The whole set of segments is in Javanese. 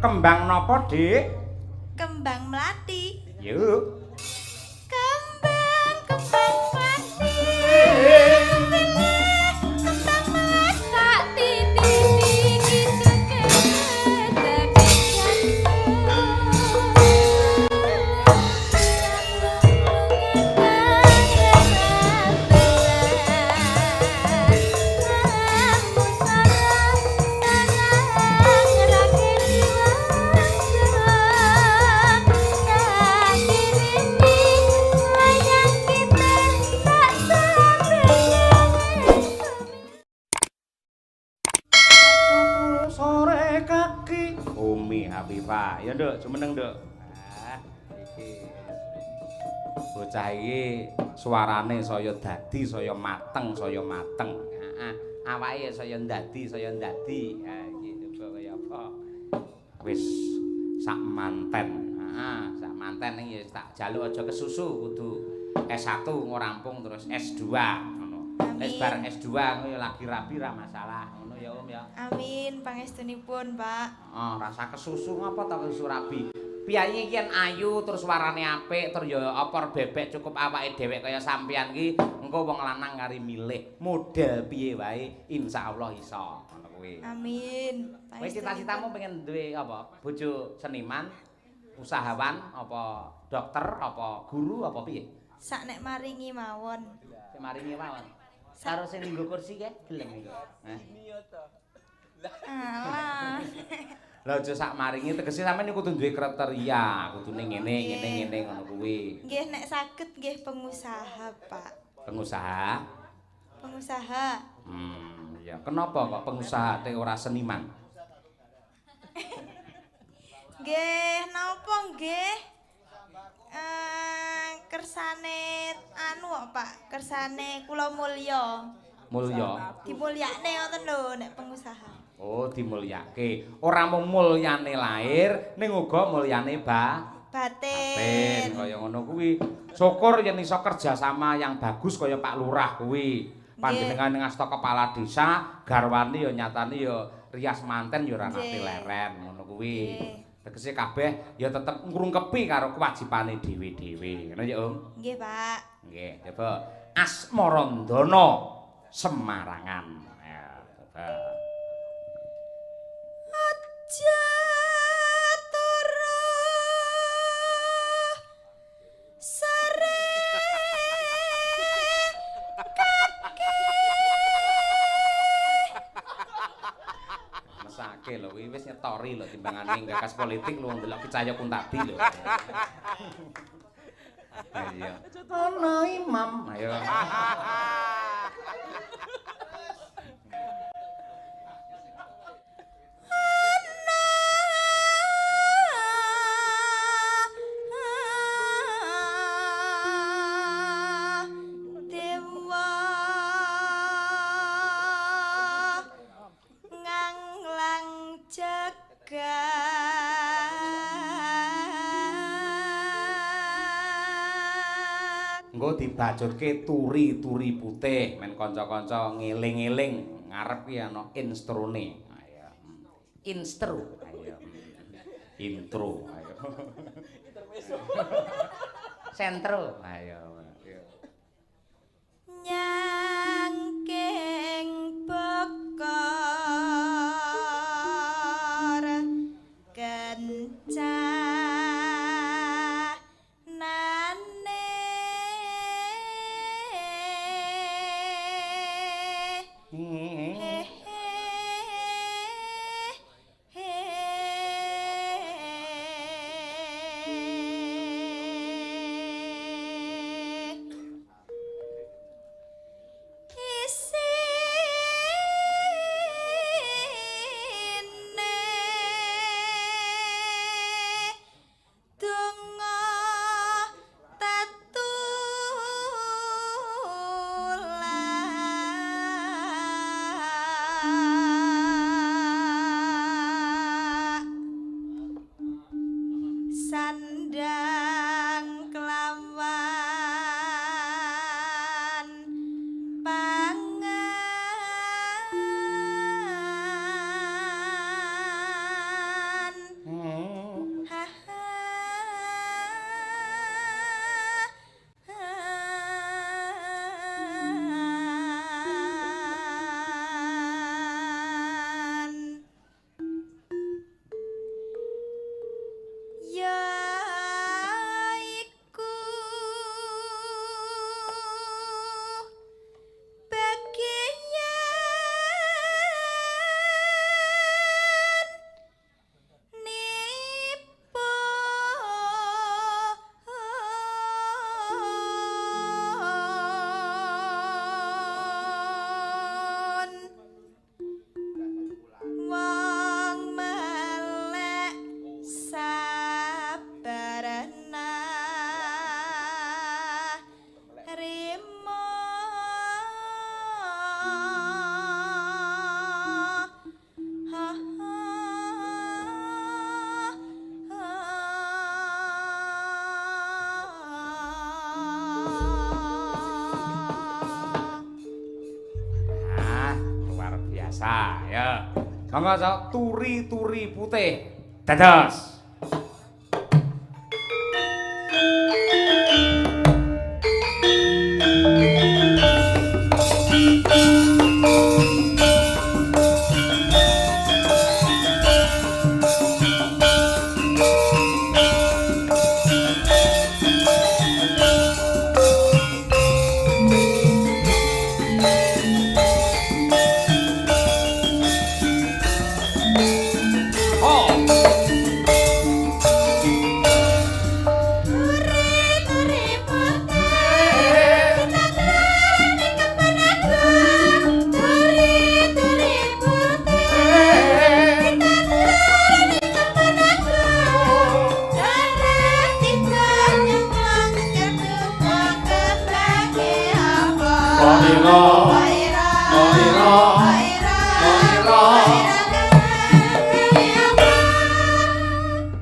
Kembang napa, Dik? Kembang melati. Yuk. Kembang melati. Pak, ya Nduk, jumeneng Nduk. Ah, iki. Bocah iki suarane saya dadi, saya mateng, saya mateng. Heeh. Awake saya ndadi, saya ndadi. Ha iki coba kaya apa. Wis sak manten. Heeh, sak manten iki tak jaluk aja kesusu kudu S1 ngorampung terus S2 ngono. Wis bareng S2 ngono ya lagi rabi ra masalah. Ya Om ya. Amin, pangestunipun, Pak. Oh, rasa kesusu ngapa ta kesusu rabi? Piyayi iki ayu terus warane apik terus ya opor bebek cukup awake dhewek kaya sampean iki engko wong lanang kari milih model piye wae insyaallah iso ngono kuwi. Amin. Wis cita-citamu pengen duwe apa? Bojo seniman, usahawan, apa dokter, apa guru, apa piye? Sak nek maringi mawon. Sing maringi mawon. Karo sing nggo kursi kae gelem iki. Alah. Lah aja sak maringi tegese sampeyan kudu duwe kriteria, kudune ngene ngono kuwi. Nggih nek saged nggih pengusaha, Pak. Pengusaha? Pengusaha. Ya. Kenapa kok pengusaha te ora seniman? Nggih, napa nggih? Kersane anu kok, Pak. Kersane kula mulya. Mulya. Dimulyakne ngoten lho nek pengusaha. Oh, dimulyake. Ora mung mulyane lahir, ning uga mulyane batin. Kaya ngono kuwi. Syukur yen iso kerja sama yang bagus kaya Pak Lurah kuwi. Panjenengan ngasta kepala desa, garwane ya nyatane ya rias manten ya ora nate leren ngono kuwi. Tegese kabeh ya tetep ngrungkepi karo kewajibane dhewe-dhewe. Ngono ya, Om? Nggih, Pak. Nggih, coba Asmarandana Semarangan. Ya, coba. Aja turu sare kaki. Mesake lho, kuwi wis nyetori lho timbangane gagas politik lu ndelok Kicaya Kuntadi lho. Iya. Ana imam. Ayo. Engko dibajutke turi-turi putih men kanca-kanca ngeling-eling ngarep ki ana instrone. Ayo. Instru. Ayo. Intro. Ayo. Sentro. Ayo. Nyangking bekor kencang. Sandang kelawan biasa ya. Monggo turi-turi putih. Dados.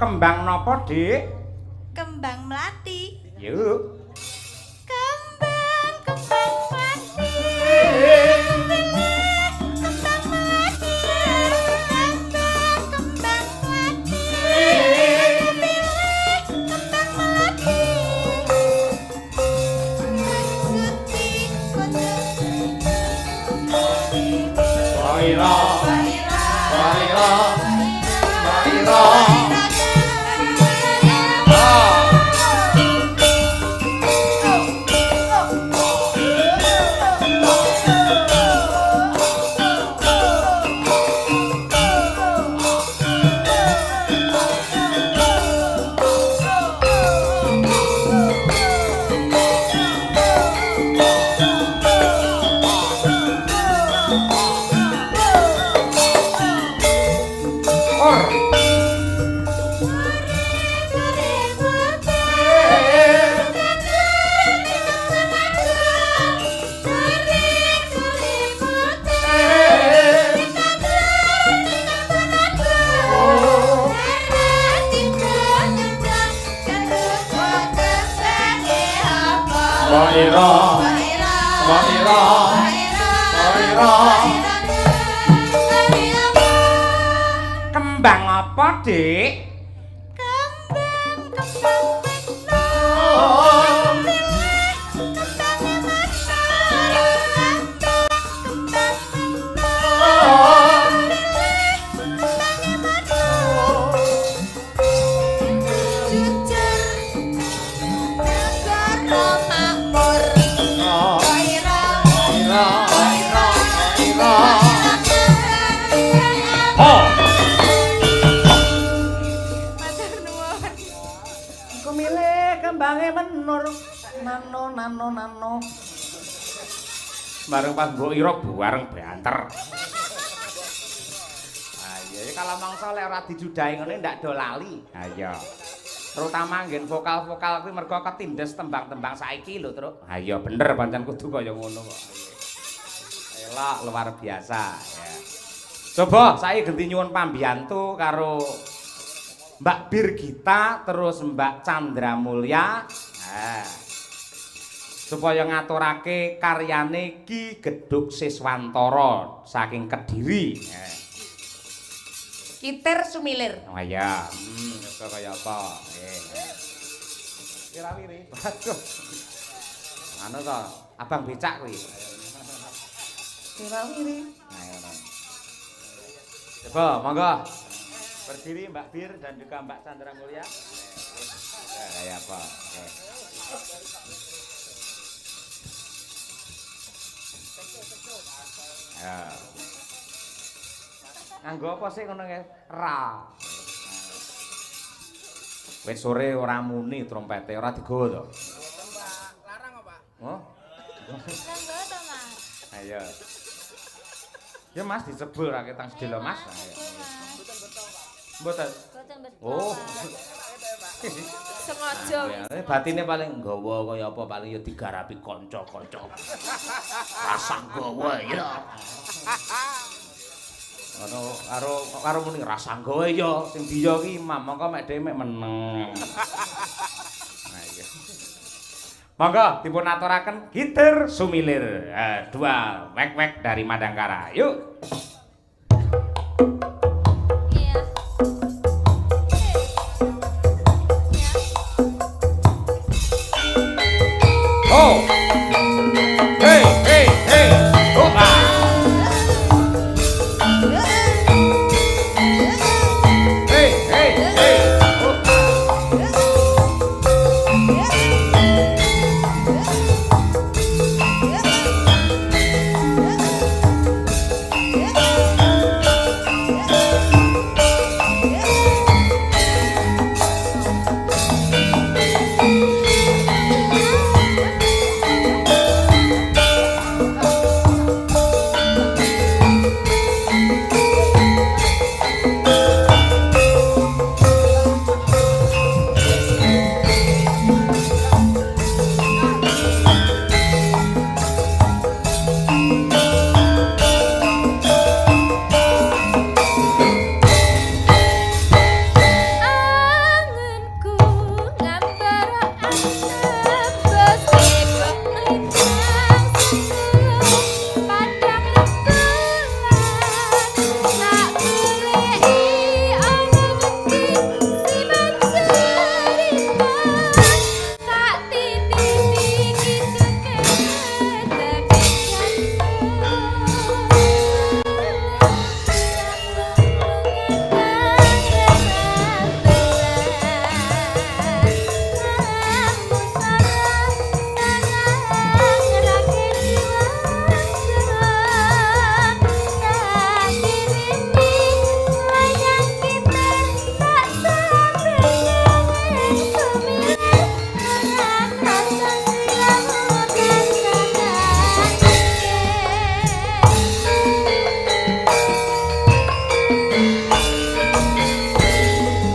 Kembang napa, Dik? Kembang melati. Yuk. Kembang melati. Kembang melati. Kembang melati. Kembang melati. Waira. Waira. Waira. Kembang apa, Dik? Kembang nano. Bareng pas mbok ira bareng banter. Ah iya kalau mangsa lek ora dijudahi ngene ndak do lali. Ha iya. Terutama nggen vokal-vokal kuwi mergo ketindes tembang-tembang saiki lho, Truk. Ha iya bener pancen kudu kaya ngono kok. Elok luar biasa ya. Coba saya ganti nyuwun pambiyantu karo Mbak Birgita terus Mbak Chandra Mulya. Nah, supaya ngaturake karyane Ki Gedhuk Siswantara saking Kediri. Nah. Kitir Sumilir. Oh iya, itu kaya apa? Kira-kira. Waduh. Anu to, Abang Becak kuwi. Kira-kira. Nah, coba, monggo. Berdiri Mbak Bir dan juga Mbak Chandra Mulya. Kayak apa? Oke. Ya. Nganggo apa sih ngono kae? Ra. Wis sore ora muni trompete, ora digawa to. Larang apa? Oh. Nganggo to, Mas? Ayo. Ya Mas disebul ra ketang sedelo Mas. Mboten. Boten betul. Oh. Sengaja. Batine paling nggawa kaya apa paling ya digarapi kanca-kanca. Rasa nggawa ya. Ono karo muni rasa nggawa ya sing biya ki Imam mongko mek dhewe mek meneng. Nah iya. Monggo dipun aturaken Gitir Sumilir. Dua wek-wek dari Madangkara. Yuk. Oh. Hey, hey, hey. Oh, ah. Hey, hey, hey.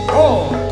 Oh,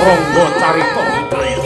Rangga carita